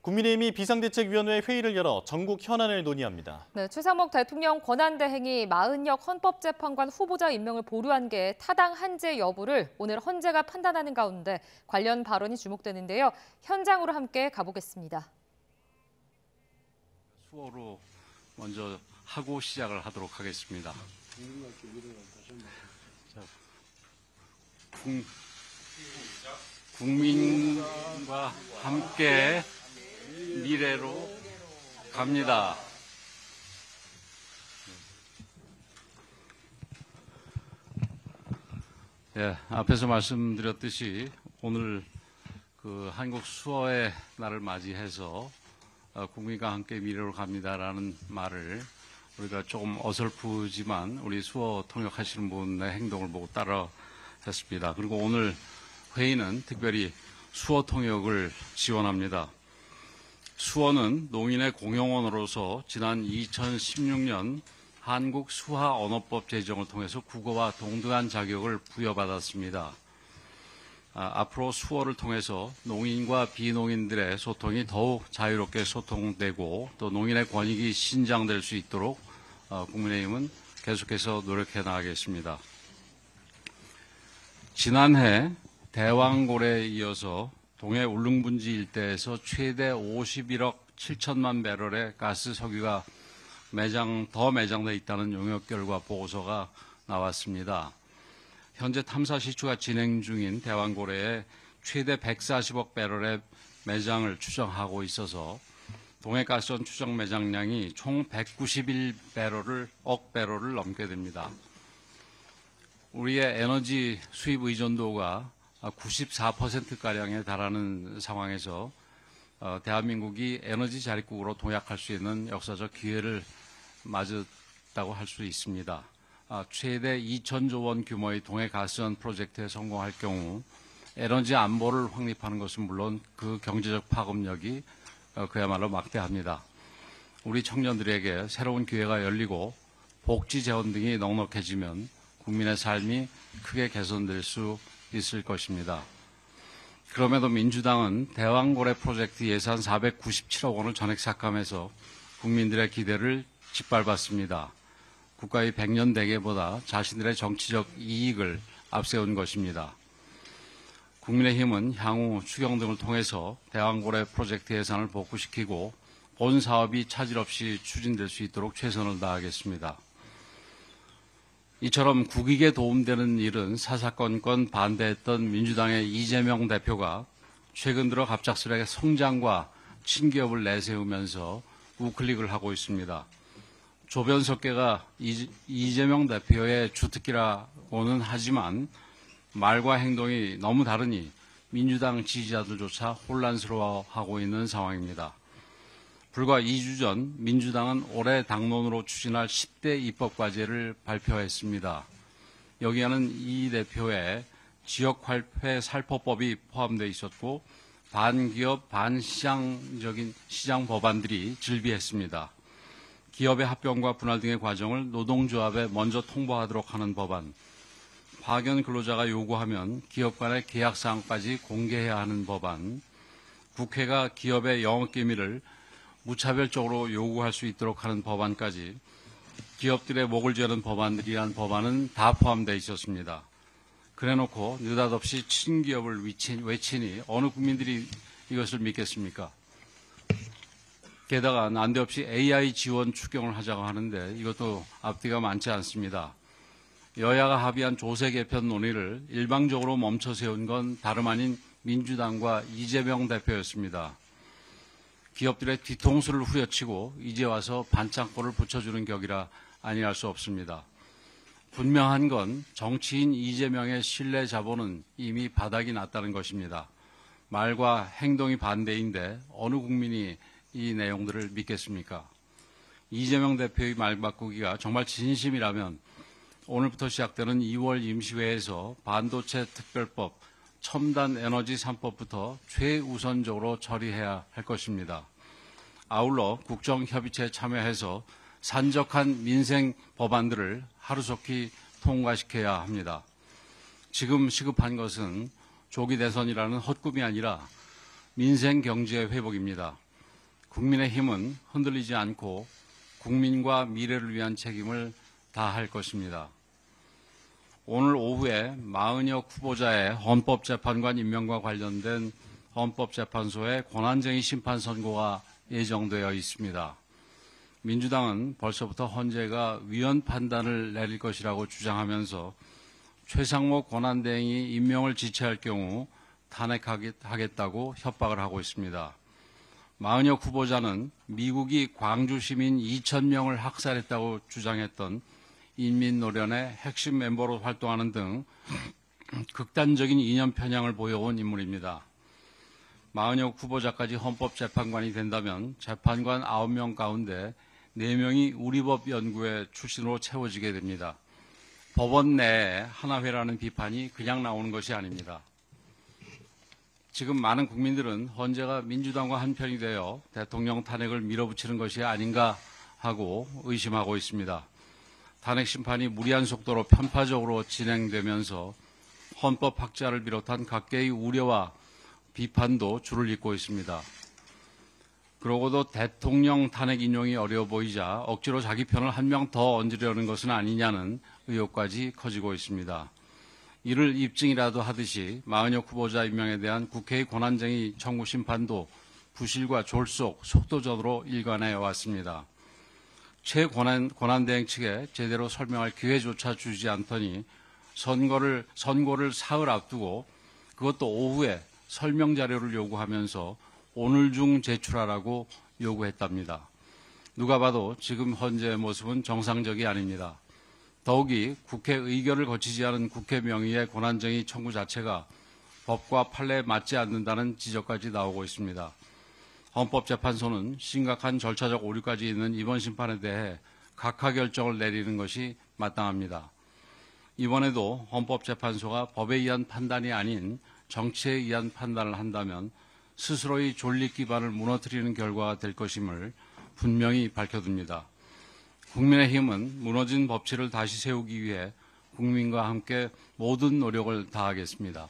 국민의힘이 비상대책위원회 회의를 열어 전국 현안을 논의합니다. 네, 최상목 대통령 권한대행이 마은혁 헌법재판관 후보자 임명을 보류한 게 타당한지 여부를 오늘 헌재가 판단하는 가운데 관련 발언이 주목되는데요. 현장으로 함께 가보겠습니다. 수어로 먼저 하고 시작을 하도록 하겠습니다. 국민과 함께 미래로 갑니다. 네, 앞에서 말씀드렸듯이 오늘 한국 수어의 날을 맞이해서 국민과 함께 미래로 갑니다라는 말을 우리가 조금 어설프지만 우리 수어 통역하시는 분의 행동을 보고 따라 했습니다. 그리고 오늘 회의는 특별히 수어 통역을 지원합니다. 수어는 농인의 공용언어로서 지난 2016년 한국 수화언어법 제정을 통해서 국어와 동등한 자격을 부여받았습니다. 앞으로 수어를 통해서 농인과 비농인들의 소통이 더욱 자유롭게 소통되고 또 농인의 권익이 신장될 수 있도록 국민의힘은 계속해서 노력해 나가겠습니다. 지난해 대왕고래에 이어서 동해 울릉분지 일대에서 최대 51억 7천만 배럴의 가스 석유가 더 매장돼 있다는 용역 결과 보고서가 나왔습니다. 현재 탐사 시추가 진행 중인 대왕고래에 최대 140억 배럴의 매장을 추정하고 있어서 동해가스원 추정 매장량이 총 191억 배럴을 넘게 됩니다. 우리의 에너지 수입 의존도가 94%가량에 달하는 상황에서 대한민국이 에너지 자립국으로 도약할 수 있는 역사적 기회를 맞았다고 할 수 있습니다. 최대 2천조 원 규모의 동해가스원 프로젝트에 성공할 경우 에너지 안보를 확립하는 것은 물론 그 경제적 파급력이 그야말로 막대합니다. 우리 청년들에게 새로운 기회가 열리고 복지 재원 등이 넉넉해지면 국민의 삶이 크게 개선될 수 있을 것입니다. 그럼에도 민주당은 대왕고래 프로젝트 예산 497억 원을 전액 삭감해서 국민들의 기대를 짓밟았습니다. 국가의 100년 대계보다 자신들의 정치적 이익을 앞세운 것입니다. 국민의힘은 향후 추경 등을 통해서 대왕고래 프로젝트 예산을 복구시키고 본 사업이 차질 없이 추진될 수 있도록 최선을 다하겠습니다. 이처럼 국익에 도움되는 일은 사사건건 반대했던 민주당의 이재명 대표가 최근 들어 갑작스레 성장과 친기업을 내세우면서 우클릭을 하고 있습니다. 조변석계가 이재명 대표의 주특기라고는 하지만 말과 행동이 너무 다르니 민주당 지지자들조차 혼란스러워하고 있는 상황입니다. 불과 2주 전 민주당은 올해 당론으로 추진할 10대 입법과제를 발표했습니다. 여기에는 이 대표의 지역화폐 살포법이 포함되어 있었고 반기업 반시장적인 시장 법안들이 즐비했습니다. 기업의 합병과 분할 등의 과정을 노동조합에 먼저 통보하도록 하는 법안, 파견 근로자가 요구하면 기업 간의 계약사항까지 공개해야 하는 법안, 국회가 기업의 영업기밀을 무차별적으로 요구할 수 있도록 하는 법안까지 기업들의 목을 죄는 법안들이란 법안은 다 포함되어 있었습니다. 그래놓고 느닷없이 친기업을 외치니 어느 국민들이 이것을 믿겠습니까? 게다가 난데없이 AI 지원 추경을 하자고 하는데 이것도 앞뒤가 많지 않습니다. 여야가 합의한 조세 개편 논의를 일방적으로 멈춰 세운 건 다름 아닌 민주당과 이재명 대표였습니다. 기업들의 뒤통수를 후려치고 이제 와서 반창고를 붙여주는 격이라 아니할 수 없습니다. 분명한 건 정치인 이재명의 신뢰 자본은 이미 바닥이 났다는 것입니다. 말과 행동이 반대인데 어느 국민이 이 내용들을 믿겠습니까? 이재명 대표의 말 바꾸기가 정말 진심이라면 오늘부터 시작되는 2월 임시회에서 반도체 특별법, 첨단 에너지 3법부터 최우선적으로 처리해야 할 것입니다. 아울러 국정협의체에 참여해서 산적한 민생 법안들을 하루속히 통과시켜야 합니다. 지금 시급한 것은 조기 대선이라는 헛꿈이 아니라 민생 경제 회복입니다. 국민의힘은 흔들리지 않고 국민과 미래를 위한 책임을 다할 것입니다. 오늘 오후에 마은혁 후보자의 헌법재판관 임명과 관련된 헌법재판소의 권한쟁의 심판 선고가 예정되어 있습니다. 민주당은 벌써부터 헌재가 위헌 판단을 내릴 것이라고 주장하면서 최상목 권한대행이 임명을 지체할 경우 탄핵하겠다고 협박을 하고 있습니다. 마은혁 후보자는 미국이 광주 시민 2,000명을 학살했다고 주장했던 인민노련의 핵심 멤버로 활동하는 등 극단적인 이념 편향을 보여온 인물입니다. 마은혁 후보자까지 헌법재판관이 된다면 재판관 9명 가운데 4명이 우리법 연구회 출신으로 채워지게 됩니다. 법원 내에 하나회라는 비판이 그냥 나오는 것이 아닙니다. 지금 많은 국민들은 헌재가 민주당과 한편이 되어 대통령 탄핵을 밀어붙이는 것이 아닌가 하고 의심하고 있습니다. 탄핵 심판이 무리한 속도로 편파적으로 진행되면서 헌법 학자를 비롯한 각계의 우려와 비판도 줄을 잇고 있습니다. 그러고도 대통령 탄핵 인용이 어려워 보이자 억지로 자기 편을 한 명 더 얹으려는 것은 아니냐는 의혹까지 커지고 있습니다. 이를 입증이라도 하듯이 마은혁 후보자 임명에 대한 국회의 권한쟁의 청구 심판도 부실과 졸속, 속도전으로 일관해 왔습니다. 최권한대행 측에 제대로 설명할 기회조차 주지 않더니 선고를 사흘 앞두고 그것도 오후에 설명 자료를 요구하면서 오늘 중 제출하라고 요구했답니다. 누가 봐도 지금 헌재의 모습은 정상적이 아닙니다. 더욱이 국회 의결을 거치지 않은 국회 명의의 권한쟁의 청구 자체가 법과 판례에 맞지 않는다는 지적까지 나오고 있습니다. 헌법재판소는 심각한 절차적 오류까지 있는 이번 심판에 대해 각하 결정을 내리는 것이 마땅합니다. 이번에도 헌법재판소가 법에 의한 판단이 아닌 정치에 의한 판단을 한다면 스스로의 존립 기반을 무너뜨리는 결과가 될 것임을 분명히 밝혀둡니다. 국민의힘은 무너진 법치를 다시 세우기 위해 국민과 함께 모든 노력을 다하겠습니다.